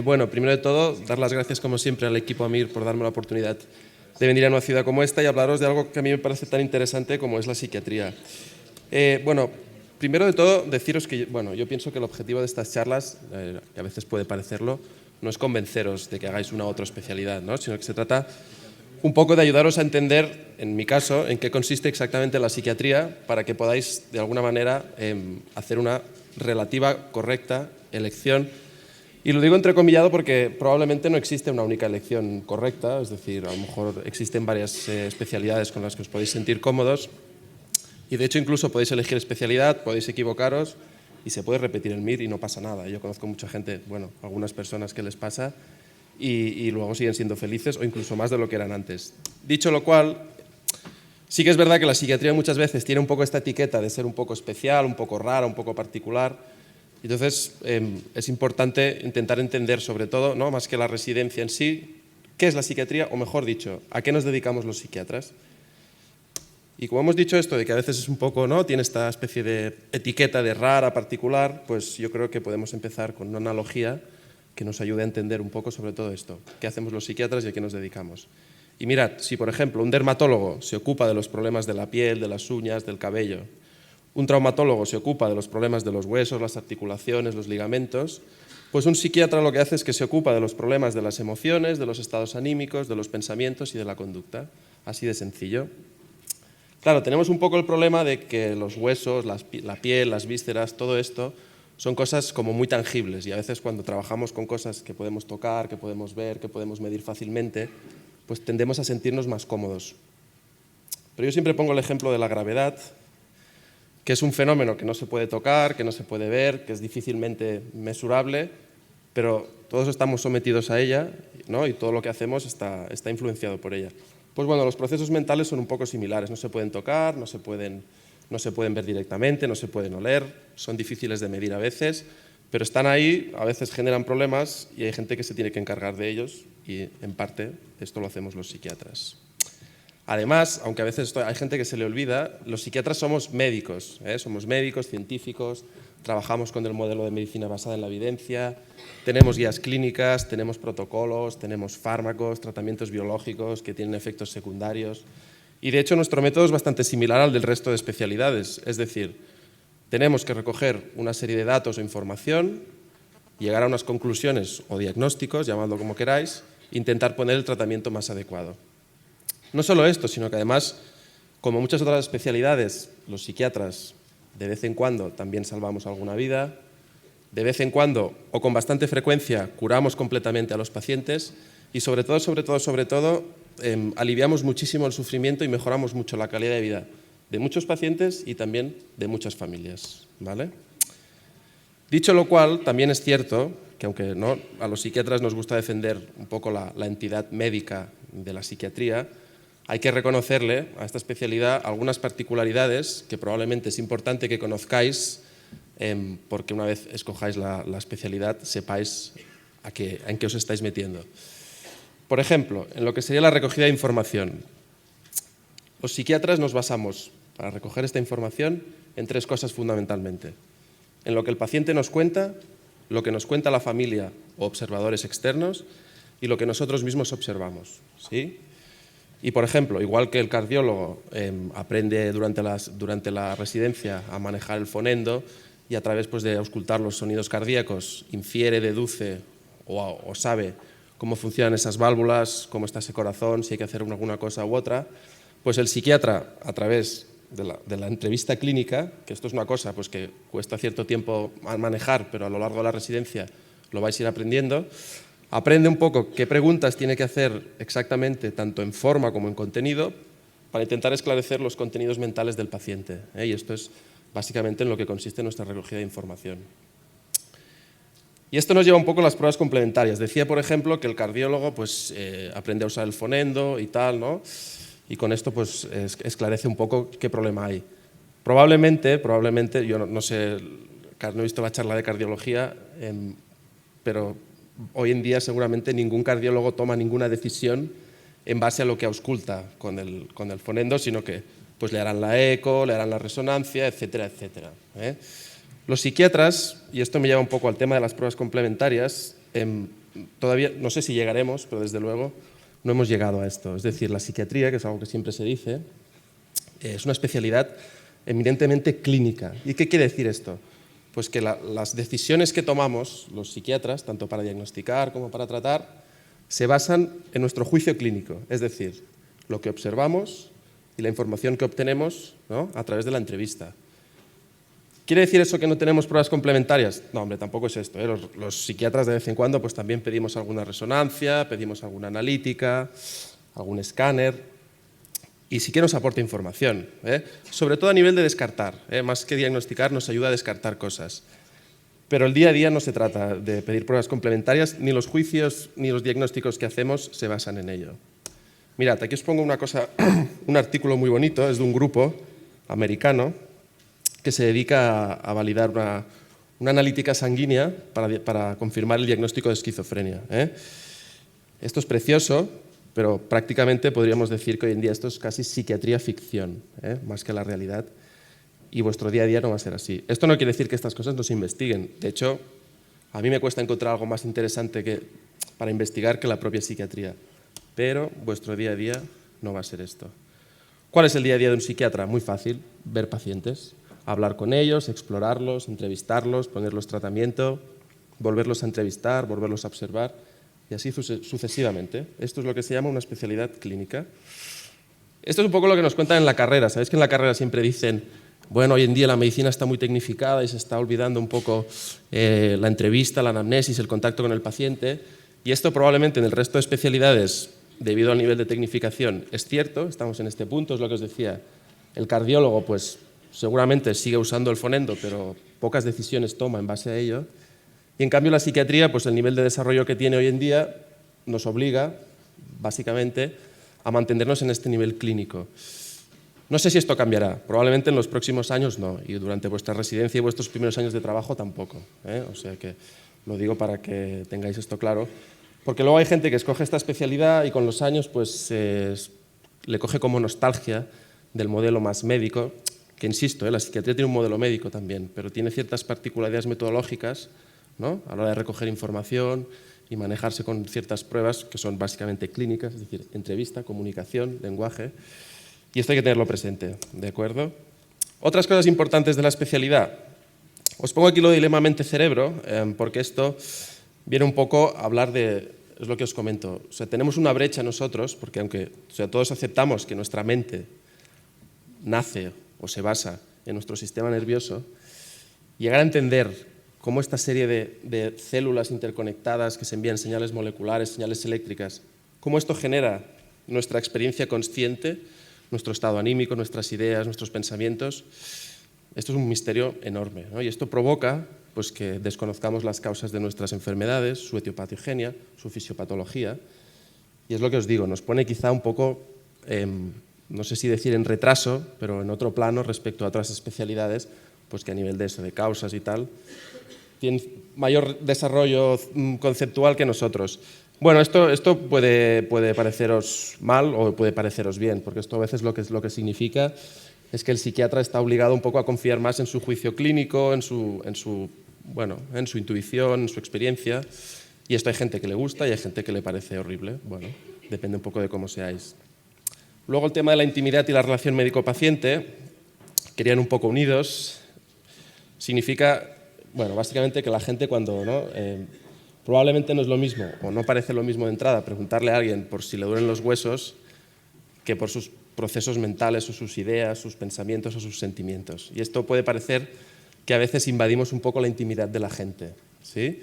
Bueno, primero de todo, dar las gracias como siempre al equipo AMIR por darme la oportunidad de venir a una ciudad como esta y hablaros de algo que a mí me parece tan interesante como es la psiquiatría. Bueno, primero de todo, deciros que yo pienso que el objetivo de estas charlas, que a veces puede parecerlo, no es convenceros de que hagáis una u otra especialidad, ¿no? Sino que se trata un poco de ayudaros a entender, en mi caso, en qué consiste exactamente la psiquiatría para que podáis, de alguna manera, hacer una relativa, correcta elección. Y lo digo entrecomillado porque probablemente no existe una única elección correcta, es decir, a lo mejor existen varias especialidades con las que os podéis sentir cómodos y de hecho incluso podéis elegir especialidad, podéis equivocaros y se puede repetir el MIR y no pasa nada. Yo conozco mucha gente, algunas personas que les pasa y luego siguen siendo felices o incluso más de lo que eran antes. Dicho lo cual, sí que es verdad que la psiquiatría muchas veces tiene un poco esta etiqueta de ser un poco especial, un poco rara, un poco particular. Entonces, es importante intentar entender, sobre todo, ¿no?, más que la residencia en sí, qué es la psiquiatría, o mejor dicho, a qué nos dedicamos los psiquiatras. Y como hemos dicho esto de que a veces es un poco, ¿no?, tiene esta especie de etiqueta de rara, particular, pues yo creo que podemos empezar con una analogía que nos ayude a entender un poco sobre todo esto, qué hacemos los psiquiatras y a qué nos dedicamos. Y mirad, si por ejemplo un dermatólogo se ocupa de los problemas de la piel, de las uñas, del cabello, un traumatólogo se ocupa de los problemas de los huesos, las articulaciones, los ligamentos, pues un psiquiatra lo que hace es que se ocupa de los problemas de las emociones, de los estados anímicos, de los pensamientos y de la conducta. Así de sencillo. Claro, tenemos un poco el problema de que los huesos, la piel, las vísceras, todo esto son cosas como muy tangibles y a veces cuando trabajamos con cosas que podemos tocar, que podemos ver, que podemos medir fácilmente, pues tendemos a sentirnos más cómodos. Pero yo siempre pongo el ejemplo de la gravedad, que es un fenómeno que no se puede tocar, que no se puede ver, que es difícilmente mesurable, pero todos estamos sometidos a ella, ¿no?, y todo lo que hacemos está influenciado por ella. Pues bueno, los procesos mentales son un poco similares, no se pueden tocar, no se pueden ver directamente, no se pueden oler, son difíciles de medir a veces, pero están ahí, a veces generan problemas y hay gente que se tiene que encargar de ellos y en parte esto lo hacemos los psiquiatras. Además, aunque a veces hay gente que se le olvida, los psiquiatras somos médicos, somos médicos, científicos, trabajamos con el modelo de medicina basada en la evidencia, tenemos guías clínicas, tenemos protocolos, tenemos fármacos, tratamientos biológicos que tienen efectos secundarios y de hecho nuestro método es bastante similar al del resto de especialidades, es decir, tenemos que recoger una serie de datos o información, llegar a unas conclusiones o diagnósticos, llamadlo como queráis, e intentar poner el tratamiento más adecuado. No solo esto, sino que además, como muchas otras especialidades, los psiquiatras de vez en cuando también salvamos alguna vida, de vez en cuando o con bastante frecuencia curamos completamente a los pacientes y sobre todo, aliviamos muchísimo el sufrimiento y mejoramos mucho la calidad de vida de muchos pacientes y también de muchas familias, ¿vale? Dicho lo cual, también es cierto que aunque no, a los psiquiatras nos gusta defender un poco la entidad médica de la psiquiatría, hay que reconocerle a esta especialidad algunas particularidades que probablemente es importante que conozcáis porque una vez escojáis la especialidad sepáis en qué os estáis metiendo. Por ejemplo, en lo que sería la recogida de información. Los psiquiatras nos basamos para recoger esta información en tres cosas fundamentalmente. En lo que el paciente nos cuenta, lo que nos cuenta la familia o observadores externos y lo que nosotros mismos observamos, ¿sí? Y, por ejemplo, igual que el cardiólogo aprende durante la residencia a manejar el fonendo y a través de auscultar los sonidos cardíacos infiere, deduce o sabe cómo funcionan esas válvulas, cómo está ese corazón, si hay que hacer alguna cosa u otra, pues el psiquiatra, a través de la entrevista clínica, que esto es una cosa pues, que cuesta cierto tiempo manejar, pero a lo largo de la residencia lo vais a ir aprendiendo, aprende un poco qué preguntas tiene que hacer exactamente, tanto en forma como en contenido, para intentar esclarecer los contenidos mentales del paciente. Y esto es básicamente en lo que consiste nuestra recogida de información. Y esto nos lleva un poco a las pruebas complementarias. Decía, por ejemplo, que el cardiólogo pues, aprende a usar el fonendo y tal, ¿no? Y con esto pues, esclarece un poco qué problema hay. Probablemente, yo no sé, no he visto la charla de cardiología, pero hoy en día seguramente ningún cardiólogo toma ninguna decisión en base a lo que ausculta con el fonendo, sino que pues, le harán la eco, le harán la resonancia, etcétera, etcétera. Los psiquiatras, y esto me lleva un poco al tema de las pruebas complementarias, todavía, no sé si llegaremos, pero desde luego no hemos llegado a esto. Es decir, la psiquiatría, que es algo que siempre se dice, es una especialidad eminentemente clínica. ¿Y qué quiere decir esto? Pues que las decisiones que tomamos los psiquiatras, tanto para diagnosticar como para tratar, se basan en nuestro juicio clínico, es decir, lo que observamos y la información que obtenemos, ¿no?, a través de la entrevista. ¿Quiere decir eso que no tenemos pruebas complementarias? No, hombre, tampoco es esto, ¿eh? Los psiquiatras de vez en cuando pues también pedimos alguna resonancia, pedimos alguna analítica, algún escáner, y sí que nos aporta información, ¿eh? Sobre todo a nivel de descartar, ¿eh? Más que diagnosticar nos ayuda a descartar cosas. Pero el día a día no se trata de pedir pruebas complementarias, ni los juicios ni los diagnósticos que hacemos se basan en ello. Mirad, aquí os pongo una cosa, un artículo muy bonito, es de un grupo americano que se dedica a validar una analítica sanguínea para confirmar el diagnóstico de esquizofrenia, ¿eh? Esto es precioso, pero prácticamente podríamos decir que hoy en día esto es casi psiquiatría ficción, ¿eh?, más que la realidad. Y vuestro día a día no va a ser así. Esto no quiere decir que estas cosas no se investiguen. De hecho, a mí me cuesta encontrar algo más interesante para investigar que la propia psiquiatría. Pero vuestro día a día no va a ser esto. ¿Cuál es el día a día de un psiquiatra? Muy fácil, ver pacientes, hablar con ellos, explorarlos, entrevistarlos, ponerlos tratamiento, volverlos a entrevistar, volverlos a observar, y así sucesivamente. Esto es lo que se llama una especialidad clínica. Esto es un poco lo que nos cuentan en la carrera. Sabéis que en la carrera siempre dicen, bueno, hoy en día la medicina está muy tecnificada y se está olvidando un poco la entrevista, la anamnesis, el contacto con el paciente, y esto probablemente en el resto de especialidades, debido al nivel de tecnificación, es cierto, estamos en este punto, es lo que os decía. El cardiólogo, pues seguramente sigue usando el fonendo, pero pocas decisiones toma en base a ello. Y en cambio la psiquiatría, pues el nivel de desarrollo que tiene hoy en día nos obliga, básicamente, a mantenernos en este nivel clínico. No sé si esto cambiará, probablemente en los próximos años no, y durante vuestra residencia y vuestros primeros años de trabajo tampoco, ¿eh? O sea que lo digo para que tengáis esto claro, porque luego hay gente que escoge esta especialidad y con los años pues le coge como nostalgia del modelo más médico, que insisto, la psiquiatría tiene un modelo médico también, pero tiene ciertas particularidades metodológicas, ¿no?, a la hora de recoger información y manejarse con ciertas pruebas que son básicamente clínicas, es decir, entrevista, comunicación, lenguaje. Y esto hay que tenerlo presente, ¿de acuerdo? Otras cosas importantes de la especialidad. Os pongo aquí lo de dilema mente-cerebro, porque esto viene un poco a hablar de, es lo que os comento, o sea, tenemos una brecha nosotros, porque aunque todos aceptamos que nuestra mente nace o se basa en nuestro sistema nervioso, llegar a entender cómo esta serie de células interconectadas que se envían señales moleculares, señales eléctricas, cómo esto genera nuestra experiencia consciente, nuestro estado anímico, nuestras ideas, nuestros pensamientos, esto es un misterio enorme, ¿no? Y esto provoca pues, que desconozcamos las causas de nuestras enfermedades, su etiopatogenia, su fisiopatología, y es lo que os digo, nos pone quizá un poco, no sé si decir en retraso, pero en otro plano respecto a otras especialidades, pues que a nivel de eso, de causas y tal, tienen mayor desarrollo conceptual que nosotros. Bueno, esto puede pareceros mal o puede pareceros bien, porque esto a veces lo que significa es que el psiquiatra está obligado un poco a confiar más en su juicio clínico, en su intuición, en su experiencia, y esto hay gente que le gusta y hay gente que le parece horrible. Bueno, depende un poco de cómo seáis. Luego el tema de la intimidad y la relación médico-paciente, que irían un poco unidos, significa, bueno, básicamente que la gente cuando, ¿no?, probablemente no es lo mismo, o no parece lo mismo de entrada, preguntarle a alguien por si le duelen los huesos que por sus procesos mentales o sus ideas, sus pensamientos o sus sentimientos. Y esto puede parecer que a veces invadimos un poco la intimidad de la gente, ¿sí?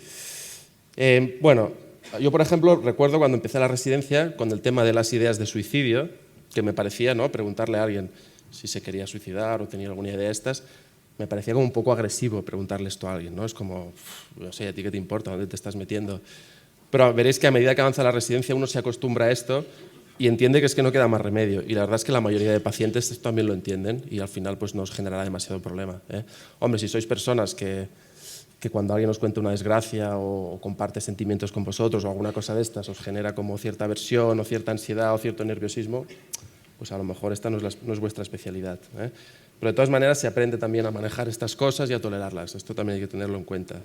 Bueno, yo por ejemplo recuerdo cuando empecé la residencia con el tema de las ideas de suicidio, que me parecía, ¿no?, preguntarle a alguien si se quería suicidar o tenía alguna idea de estas, me parecía como un poco agresivo preguntarle esto a alguien, ¿no? Es como, no sé, ¿a ti qué te importa? ¿Dónde te estás metiendo? Pero veréis que a medida que avanza la residencia uno se acostumbra a esto y entiende que es que no queda más remedio. Y la verdad es que la mayoría de pacientes esto también lo entienden y al final pues no os generará demasiado problema, ¿eh? Hombre, si sois personas que cuando alguien os cuenta una desgracia o comparte sentimientos con vosotros o alguna cosa de estas os genera como cierta aversión o cierta ansiedad o cierto nerviosismo, pues a lo mejor esta no es vuestra especialidad, ¿eh? Pero de todas maneras se aprende también a manejar estas cosas y a tolerarlas. Esto también hay que tenerlo en cuenta.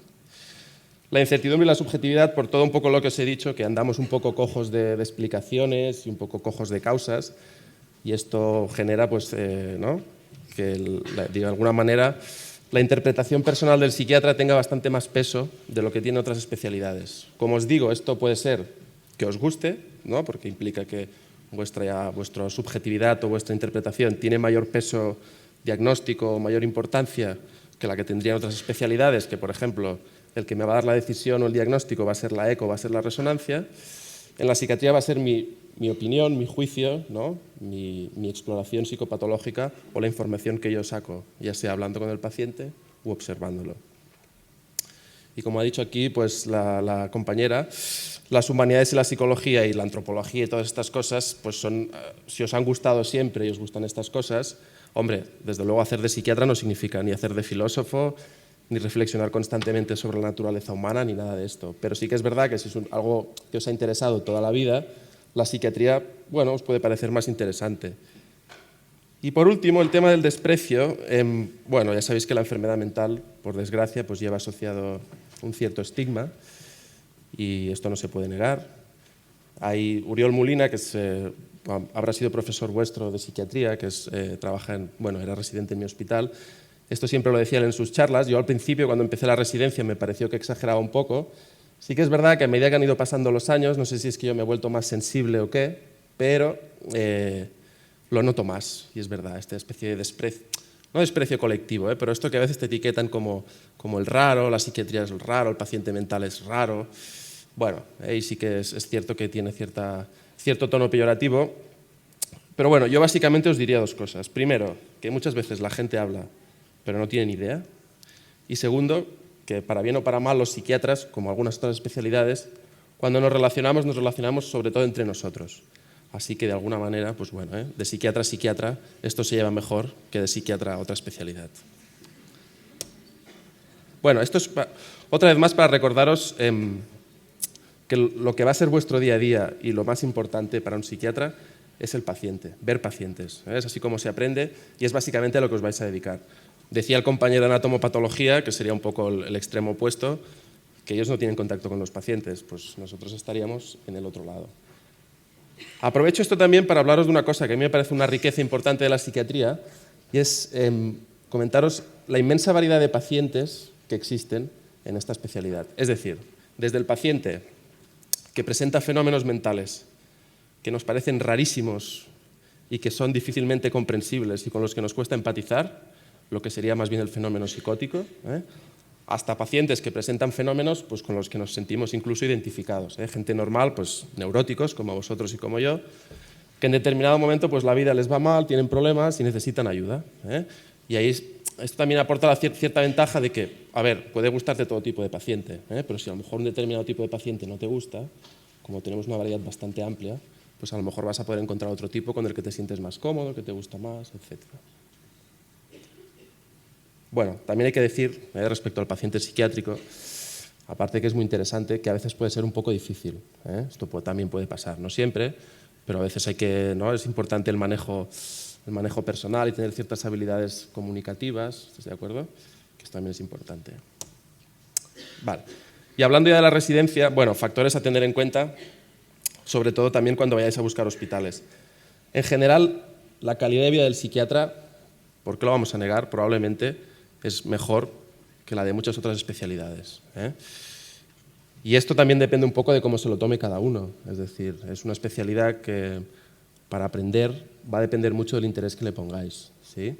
La incertidumbre y la subjetividad, por todo un poco lo que os he dicho, que andamos un poco cojos de explicaciones y un poco cojos de causas, y esto genera pues, ¿no? Que de alguna manera la interpretación personal del psiquiatra tenga bastante más peso de lo que tiene otras especialidades. Como os digo, esto puede ser que os guste, ¿no? Porque implica que vuestra subjetividad o vuestra interpretación tiene mayor peso diagnóstico o mayor importancia que la que tendrían otras especialidades, que por ejemplo el que me va a dar la decisión o el diagnóstico va a ser la eco, va a ser la resonancia. En la psiquiatría va a ser mi opinión, mi juicio, ¿no? mi exploración psicopatológica o la información que yo saco, ya sea hablando con el paciente u observándolo. Y como ha dicho aquí pues, la compañera, las humanidades y la psicología y la antropología y todas estas cosas, pues son, si os han gustado siempre y os gustan estas cosas, hombre, desde luego hacer de psiquiatra no significa ni hacer de filósofo, ni reflexionar constantemente sobre la naturaleza humana, ni nada de esto. Pero sí que es verdad que si es algo que os ha interesado toda la vida, la psiquiatría, bueno, os puede parecer más interesante. Y por último, el tema del desprecio. Bueno, ya sabéis que la enfermedad mental, por desgracia, pues lleva asociado un cierto estigma, y esto no se puede negar. Hay Uriol Molina, que habrá sido profesor vuestro de psiquiatría, que era residente en mi hospital. Esto siempre lo decía él en sus charlas. Yo al principio, cuando empecé la residencia, me pareció que exageraba un poco. Sí que es verdad que a medida que han ido pasando los años, no sé si es que yo me he vuelto más sensible o qué, pero lo noto más, y es verdad, esta especie de desprecio, no desprecio colectivo, pero esto que a veces te etiquetan como el raro, la psiquiatría es raro, el paciente mental es raro. Bueno, ahí sí que es cierto que tiene cierto tono peyorativo, pero bueno, yo básicamente os diría dos cosas. Primero, que muchas veces la gente habla pero no tienen idea. Y segundo, que para bien o para mal los psiquiatras, como algunas otras especialidades, cuando nos relacionamos sobre todo entre nosotros. Así que de alguna manera, pues bueno, de psiquiatra a psiquiatra, esto se lleva mejor que de psiquiatra a otra especialidad. Bueno, esto es otra vez más para recordaros que lo que va a ser vuestro día a día y lo más importante para un psiquiatra es el paciente, ver pacientes. Es así como se aprende y es básicamente a lo que os vais a dedicar. Decía el compañero de anatomopatología, que sería un poco el extremo opuesto, que ellos no tienen contacto con los pacientes, pues nosotros estaríamos en el otro lado. Aprovecho esto también para hablaros de una cosa que a mí me parece una riqueza importante de la psiquiatría, y es comentaros la inmensa variedad de pacientes que existen en esta especialidad. Es decir, desde el paciente que presenta fenómenos mentales que nos parecen rarísimos y que son difícilmente comprensibles y con los que nos cuesta empatizar, lo que sería más bien el fenómeno psicótico, hasta pacientes que presentan fenómenos pues, con los que nos sentimos incluso identificados. Gente normal, pues, neuróticos, como vosotros y como yo, que en determinado momento pues, la vida les va mal, tienen problemas y necesitan ayuda. Y ahí esto también aporta la cierta ventaja de que, a ver, puede gustarte todo tipo de paciente, pero si a lo mejor un determinado tipo de paciente no te gusta, como tenemos una variedad bastante amplia, pues a lo mejor vas a poder encontrar otro tipo con el que te sientes más cómodo, que te gusta más, etc. Bueno, también hay que decir, respecto al paciente psiquiátrico, aparte que es muy interesante, que a veces puede ser un poco difícil. Esto también puede pasar, no siempre, pero a veces es importante el manejo personal y tener ciertas habilidades comunicativas, ¿estás de acuerdo? Que esto también es importante. Vale. Y hablando ya de la residencia, bueno, factores a tener en cuenta, sobre todo también cuando vayáis a buscar hospitales. En general, la calidad de vida del psiquiatra, ¿por qué lo vamos a negar? Probablemente es mejor que la de muchas otras especialidades. Y esto también depende un poco de cómo se lo tome cada uno. Es decir, es una especialidad que para aprender va a depender mucho del interés que le pongáis, ¿sí?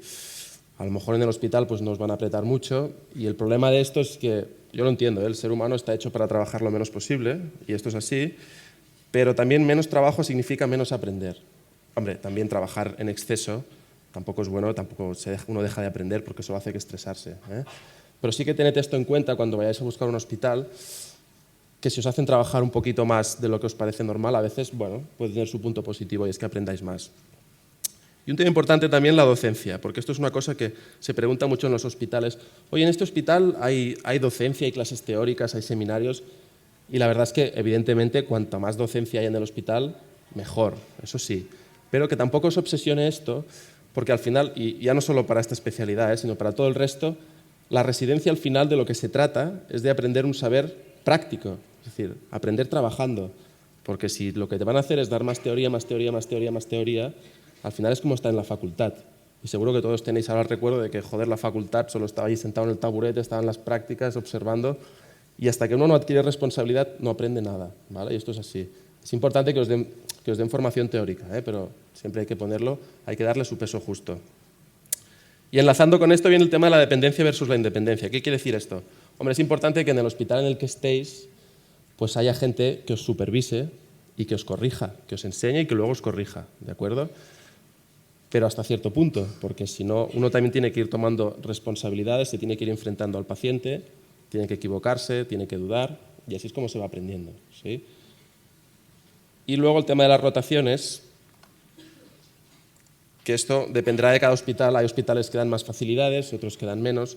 A lo mejor en el hospital pues, nos van a apretar mucho y el problema de esto es que, yo lo entiendo, el ser humano está hecho para trabajar lo menos posible y esto es así, pero también menos trabajo significa menos aprender. Hombre, también trabajar en exceso tampoco es bueno, tampoco uno deja de aprender porque eso hace que estresarse. Pero sí que tened esto en cuenta cuando vayáis a buscar un hospital, que si os hacen trabajar un poquito más de lo que os parece normal, a veces, bueno, puede tener su punto positivo y es que aprendáis más. Y un tema importante también la docencia, porque esto es una cosa que se pregunta mucho en los hospitales. Oye, en este hospital hay docencia, hay clases teóricas, hay seminarios, y la verdad es que, evidentemente, cuanta más docencia hay en el hospital, mejor, eso sí. Pero que tampoco os obsesione esto, porque al final, y ya no solo para esta especialidad, sino para todo el resto, la residencia al final de lo que se trata es de aprender un saber práctico, es decir, aprender trabajando, porque si lo que te van a hacer es dar más teoría, más teoría, más teoría, más teoría, al final es como estar en la facultad. Y seguro que todos tenéis ahora el recuerdo de que, joder, la facultad solo estaba ahí sentado en el taburete, estaba en las prácticas, observando, y hasta que uno no adquiere responsabilidad no aprende nada, ¿vale? Y esto es así. Es importante que os den formación teórica, pero siempre hay que ponerlo, hay que darle su peso justo. Y enlazando con esto viene el tema de la dependencia versus la independencia. ¿Qué quiere decir esto? Hombre, es importante que en el hospital en el que estéis pues haya gente que os supervise y que os corrija, que os enseñe y que luego os corrija, ¿de acuerdo? Pero hasta cierto punto, porque si no, uno también tiene que ir tomando responsabilidades, se tiene que ir enfrentando al paciente, tiene que equivocarse, tiene que dudar, y así es como se va aprendiendo, ¿sí? Y luego el tema de las rotaciones, que esto dependerá de cada hospital. Hay hospitales que dan más facilidades, otros que dan menos.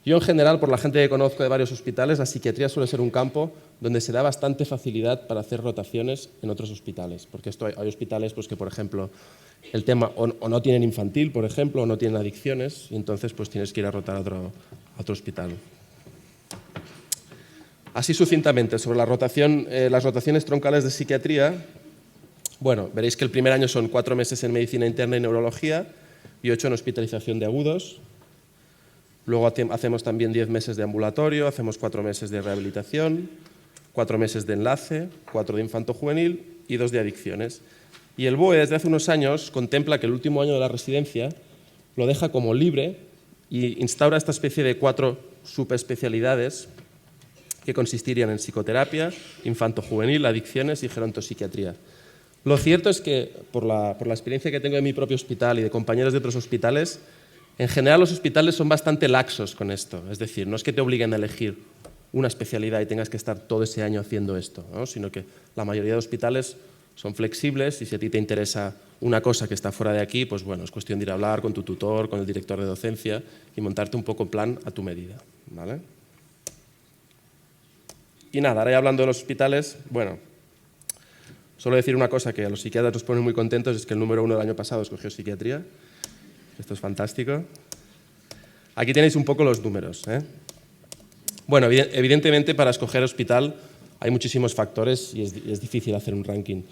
Yo, en general, por la gente que conozco de varios hospitales, la psiquiatría suele ser un campo donde se da bastante facilidad para hacer rotaciones en otros hospitales, porque hay hospitales pues, que, por ejemplo, el tema o no tienen infantil, por ejemplo, o no tienen adicciones, y entonces pues, tienes que ir a rotar a otro hospital. Así sucintamente, sobre las rotaciones troncales de psiquiatría, bueno, veréis que el primer año son 4 meses en medicina interna y neurología y 8 en hospitalización de agudos. Luego hacemos también 10 meses de ambulatorio, hacemos 4 meses de rehabilitación, 4 meses de enlace, 4 de infanto-juvenil y 2 de adicciones. Y el BOE desde hace unos años contempla que el último año de la residencia lo deja como libre y instaura esta especie de 4 subespecialidades que consistirían en psicoterapia, infanto-juvenil, adicciones y gerontopsiquiatría. Lo cierto es que, por la experiencia que tengo de mi propio hospital y de compañeros de otros hospitales, en general los hospitales son bastante laxos con esto. Es decir, no es que te obliguen a elegir una especialidad y tengas que estar todo ese año haciendo esto, ¿no? Sino que la mayoría de hospitales son flexibles y si a ti te interesa una cosa que está fuera de aquí, pues bueno, es cuestión de ir a hablar con tu tutor, con el director de docencia y montarte un poco plan a tu medida, ¿vale? Y nada, ahora ya hablando de los hospitales, bueno, solo decir una cosa que a los psiquiatras nos pone muy contentos, es que el número 1 del año pasado escogió psiquiatría. Esto es fantástico. Aquí tenéis un poco los números, ¿eh? Bueno, evidentemente para escoger hospital hay muchísimos factores y es difícil hacer un ranking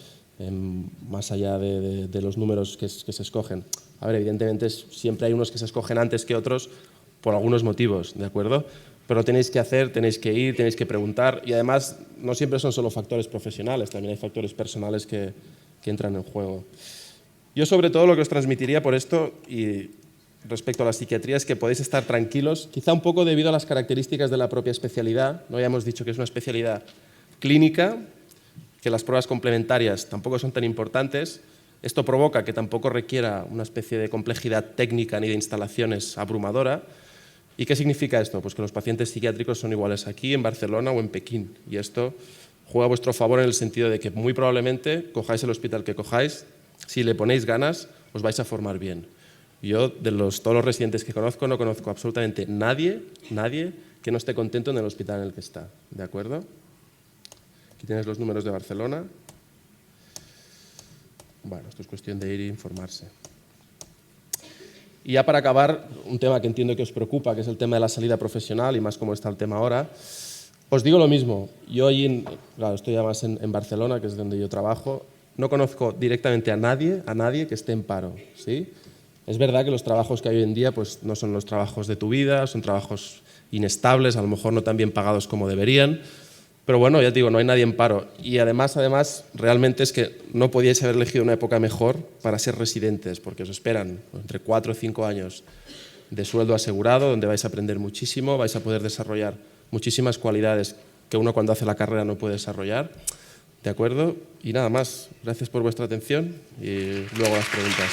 más allá de los números que se escogen. A ver, evidentemente siempre hay unos que se escogen antes que otros por algunos motivos, ¿de acuerdo? Pero lo tenéis que hacer, tenéis que ir, tenéis que preguntar y además no siempre son solo factores profesionales, también hay factores personales que entran en juego. Yo sobre todo lo que os transmitiría por esto y respecto a la psiquiatría es que podéis estar tranquilos, quizá un poco debido a las características de la propia especialidad, ¿no? Ya hemos dicho que es una especialidad clínica, que las pruebas complementarias tampoco son tan importantes, esto provoca que tampoco requiera una especie de complejidad técnica ni de instalaciones abrumadora. ¿Y qué significa esto? Pues que los pacientes psiquiátricos son iguales aquí, en Barcelona o en Pekín. Y esto juega a vuestro favor en el sentido de que muy probablemente cojáis el hospital que cojáis, si le ponéis ganas, os vais a formar bien. Yo, de todos los residentes que conozco, no conozco absolutamente nadie que no esté contento en el hospital en el que está. ¿De acuerdo? Aquí tienes los números de Barcelona. Bueno, esto es cuestión de ir e informarse. Y ya para acabar, un tema que entiendo que os preocupa, que es el tema de la salida profesional y más como está el tema ahora, os digo lo mismo. Yo claro, estoy además en Barcelona, que es donde yo trabajo, no conozco directamente a nadie que esté en paro, ¿sí? Es verdad que los trabajos que hay hoy en día pues, no son los trabajos de tu vida, son trabajos inestables, a lo mejor no tan bien pagados como deberían, pero bueno, ya te digo, no hay nadie en paro. Y además, realmente es que no podíais haber elegido una época mejor para ser residentes, porque os esperan entre 4 o 5 años de sueldo asegurado, donde vais a aprender muchísimo, vais a poder desarrollar muchísimas cualidades que uno cuando hace la carrera no puede desarrollar. ¿De acuerdo? Y nada más. Gracias por vuestra atención y luego las preguntas.